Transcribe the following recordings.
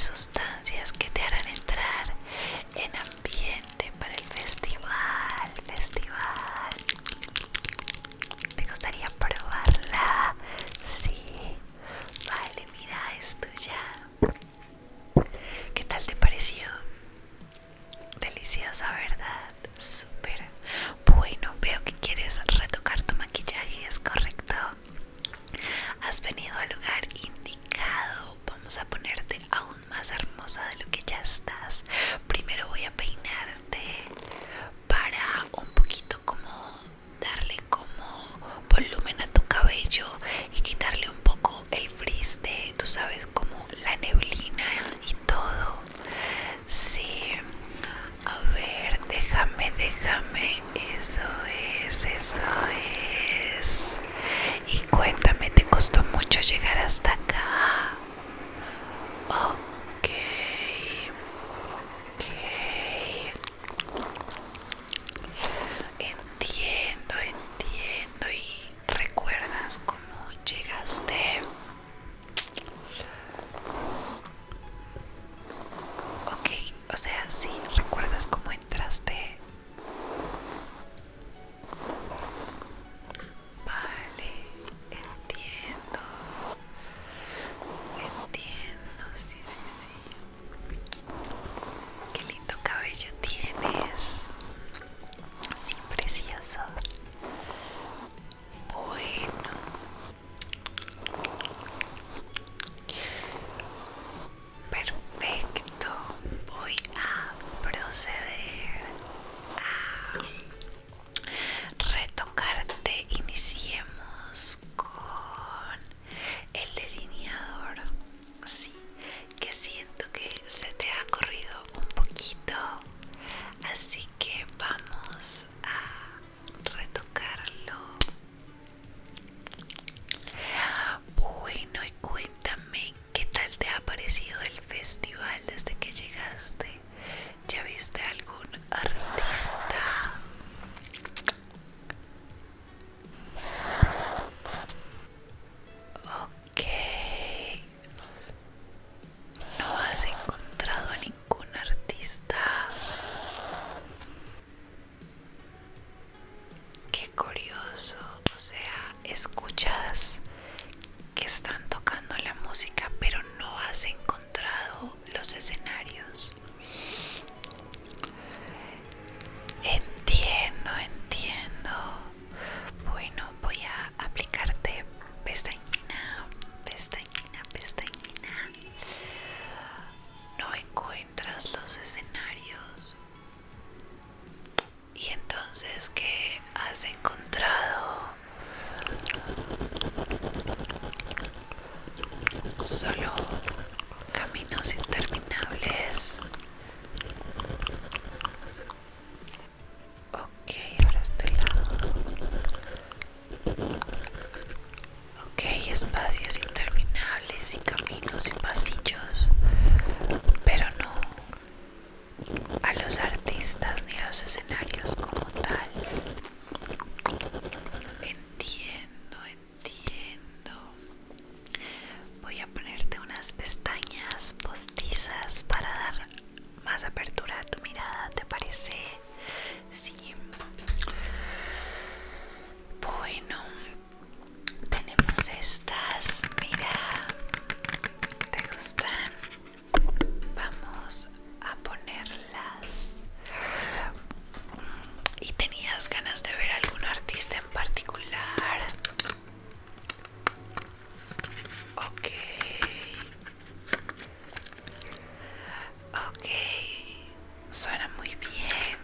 sustancias que te harán entrar en ambiente para el festival. ¿Te gustaría probarla? Sí. Vale, mira, es tuya. ¿Qué tal te pareció? Deliciosa, ¿verdad? Súper. Bueno, veo que quieres retocar tu maquillaje, ¿es correcto? Has venido al lugar indicado. Vamos a ponerte aún más hermosa de lo que ya estás. Primero voy a peinarte para un poquito como darle como volumen a tu cabello y quitarle un poco el frizz de, tú sabes, como la neblina y todo. Sí. A ver, déjame. Eso es. Y cuéntame, ¿te costó mucho llegar hasta acá? Ok. Ok. Entiendo. ¿Y recuerdas cómo llegaste? Ok, o sea, sí, ¿recuerdas cómo entraste? Vale, entiendo, sí. Qué lindo cabello tienes. Sí, precioso. Bueno, perfecto. Voy a proceder a retocarte. Iniciemos con el delineador. Sí, que siento que se te ha corrido un poquito, así que vamos a retocarlo. Bueno, y cuéntame, ¿qué tal te ha parecido el festival desde que llegaste? ¿Ya viste algún artista? Ok, ¿no has encontrado a ningún artista? Qué curioso, o sea, escuchas que están tocando la música, pero no has encontrado los escenarios. Entiendo. Bueno, voy a aplicarte pestañina. No encuentras los escenarios. ¿Y entonces qué has encontrado? Solo caminos interminables. Ok, ahora este lado. Ok, espacios interminables y caminos y pasillos, pero no a los artistas ni a los escenarios como tal. Entiendo. Voy a ponerte unas pestañas postizas para dar más apertura a tu mirada, ¿te parece? Sí. Bueno, tenemos estas, mira, ¿te gustan? Vamos a ponerlas. ¿Y tenías ganas de ver algún artista en particular? Ok, ok, suena muy bien.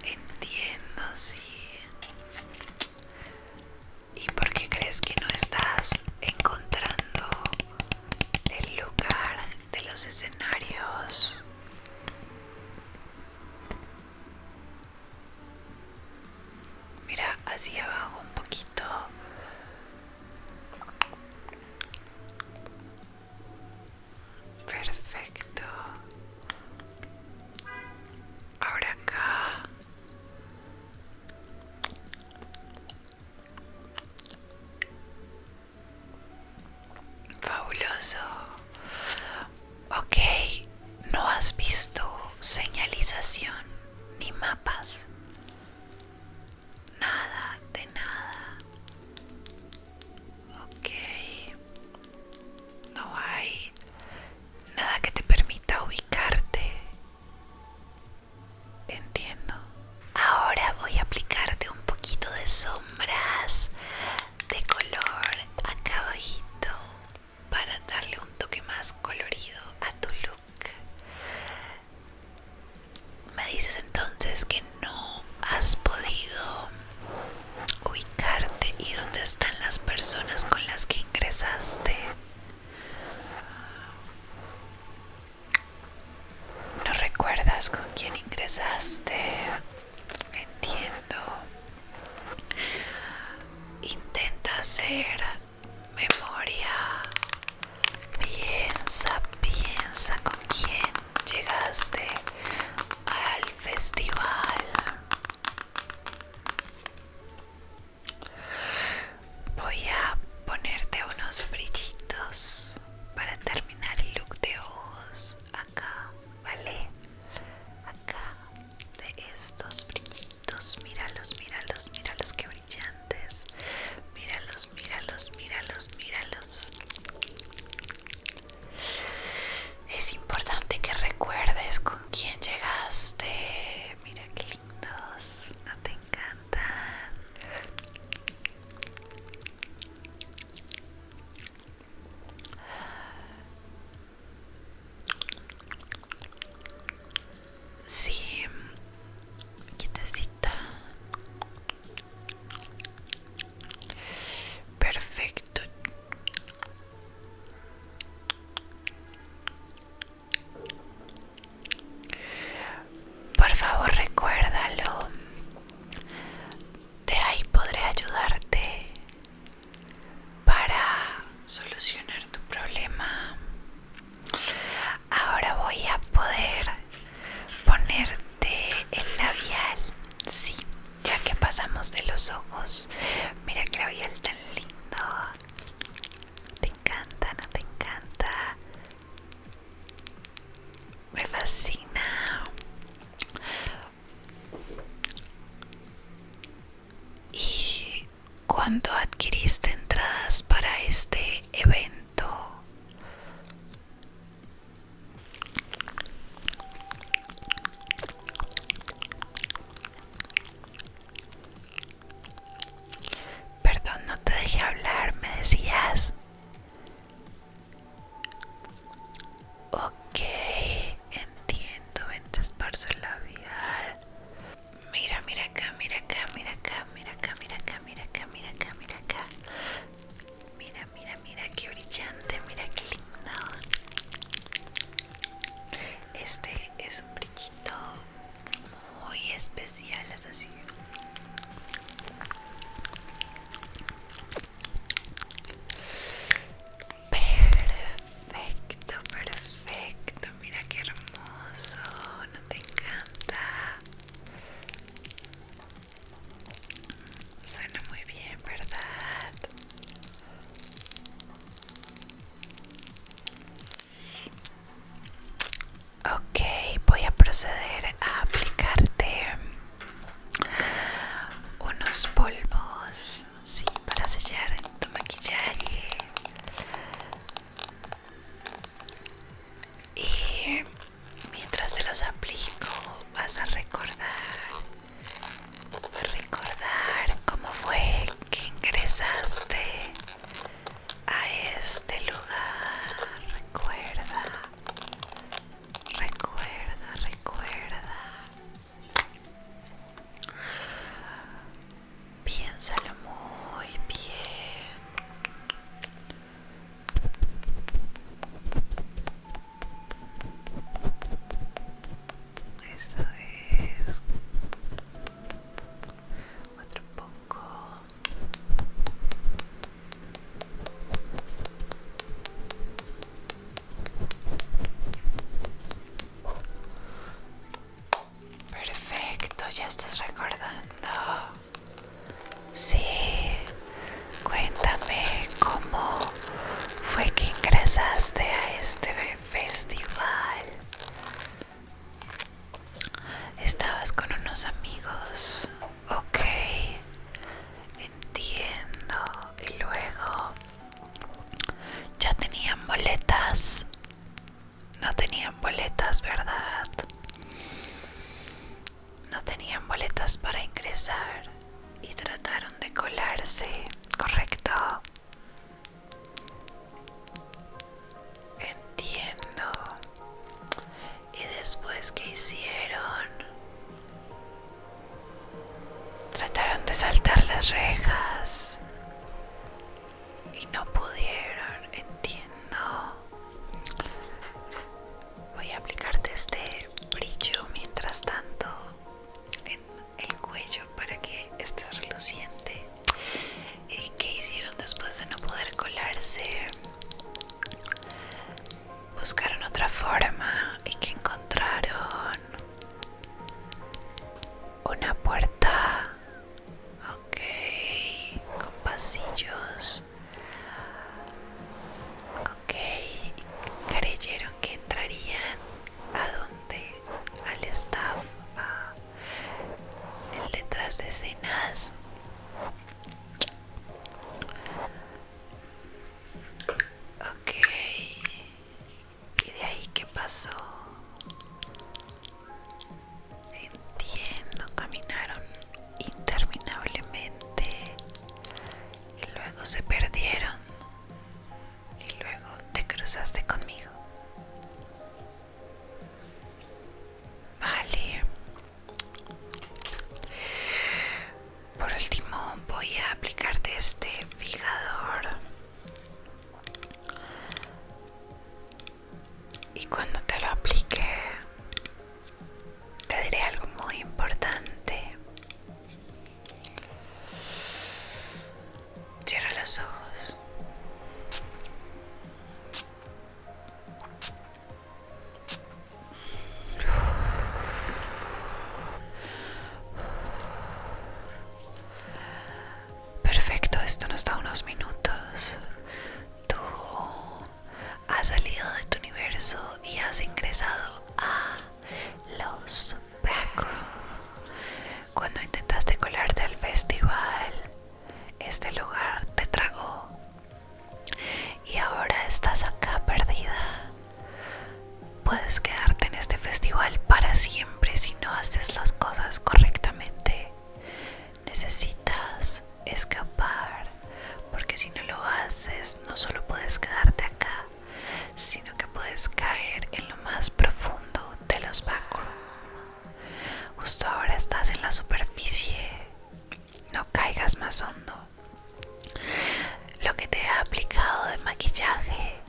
Entiendo, sí. ¿Y por qué crees que no estás encontrando el lugar de los escenarios? Mira hacia abajo un poquito. Perfecto. Ahora acá. Fabuloso. mapas. Nada de nada. Ok. No hay nada que te permita ubicarte. Entiendo. Ahora voy a aplicarte un poquito de sombras de color acá abajito para darle un toque más colorido a tu look. Me dices entonces que no has podido ubicarte y dónde están las personas con las que ingresaste. ¿No recuerdas con quién ingresaste? Entiendo. Intenta hacer memoria. Piensa con quién llegaste al festival. Voy a ponerte unos brillitos para terminar el look de ojos acá, ¿vale? Acá, de estos brillitos, míralos, qué brillantes. Míralos. Es importante que recuerdes con quién llegaste. Mira qué lindos, ¿no te encantan? Sí, quietecita. Perfecto. Por favor, recuérdalo. De ahí podré ayudarte para solucionar tu problema. Ahora voy a poder ponerte el labial. Sí, ya que pasamos de los ojos. Mira qué labial tan lindo. ¿Te encanta? ¿No te encanta? Me fascina. ¿Y cuándo adquiriste entradas para este evento? Perdón, no te dejé hablar, me decías. Ok, entiendo, ven, te esparzo el labial. Mira acá. Mira, qué brillante, mira qué lindo. Este es un brillito muy especial, es así. Perfecto, mira qué hermoso, ¿no te encanta? Suena muy bien, ¿verdad? Ok, voy a proceder a aplicarte verdad. No tenían boletas para ingresar y trataron de colarse, ¿correcto? Entiendo. ¿Y después qué hicieron? Trataron de saltar las rejas y no pudieron. Entiendo. Voy a aplicarte este brillo mientras tanto en el cuello para que estés reluciente. ¿Y qué hicieron después de no poder colarse? Buscaron otra forma. ¿Y qué encontraron? Una puerta. Ok, con pasillos. Ok, creyeron que entrarían a dónde, al staff, a el detrás de escenas. Ok, y de ahí qué pasó. Entiendo, caminaron interminablemente y luego se perdieron y luego te cruzaste conmigo. Vale. Por último voy a aplicarte este fijador. Y cuando te lo aplique, te diré algo muy importante. Cierra los ojos. Perfecto, esto nos da unos minutos. Tú has salido de tu universo y has ingresado a los backroom. Cuando intentaste colarte al festival, este lugar te tragó y ahora estás acá perdida. Puedes quedarte en este festival para siempre si no haces las cosas correctamente. Necesitas escapar, porque si no lo haces, no solo puedes quedarte acá, sino que puedes caer en lo más profundo de los backroom. Justo ahora estás en la superficie, no caigas más hondo. Lo que te he aplicado de maquillaje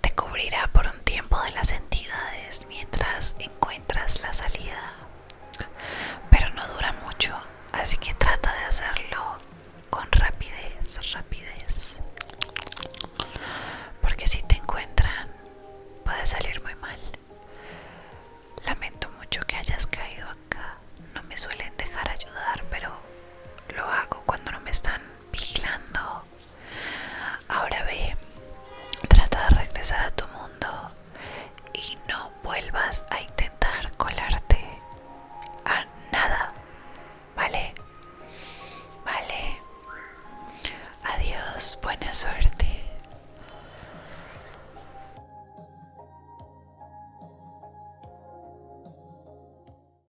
te cubrirá por un tiempo de las entidades mientras encuentras la salida, pero no dura mucho, así que trata de hacerlo con rapidez, porque si te encuentran puede salir muy mal. Lamento mucho que hayas caído acá. No me suelen dejar ayudar, pero lo hago cuando no me están vigilando. Ahora ve, trata de regresar a tu mundo y no vuelvas a intentar colarte a nada. ¿Vale? Vale. Adiós, buena suerte.